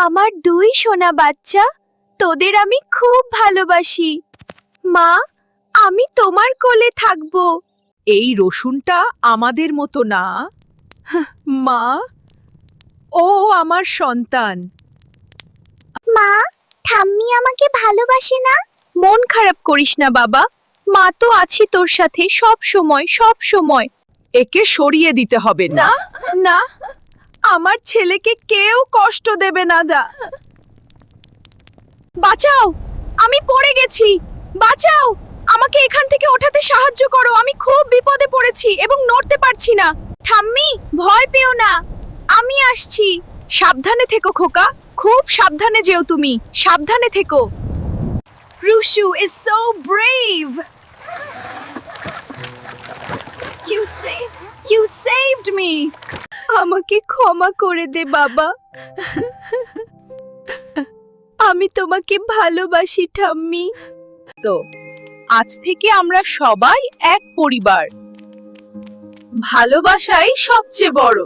আমার দুই সোনা বাচ্চা, তোদের আমি খুব ভালোবাসি। মা, আমি তোমার কোলে থাকবো। এই রসুনটা আমাদের মতো না। হাহ, মা, ও আমার সন্তান। মা, ঠাম্মি আমাকে ভালোবাসে না। মন খারাপ করিস না বাবা, মা তো আছি তোর সাথে সব সময় সব সময়। একে সরিয়ে দিতে হবে না। না না, আমার ছেলেকে কেউ কষ্ট দেবে না দা। বাঁচাও, আমি পড়ে গেছি, বাঁচাও, আমাকে এখান থেকে ওঠাতে সাহায্য করো, আমি খুব বিপদে পড়েছি এবং নড়তে পারছি না। ঠাম্মি, ভয় পেও না, আমি আসছি। সাবধানে থেকো খোকা, খুব সাবধানে যেও তুমি, সাবধানে থেকো। Rushu is so brave. You saved me. আমাকে ক্ষমা করে দে বাবা। আমি তোমাকে ভালোবাসি ঠাম্মি। তো আজ থেকে আমরা সবাই এক পরিবার। ভালোবাসাই সবচেয়ে বড়।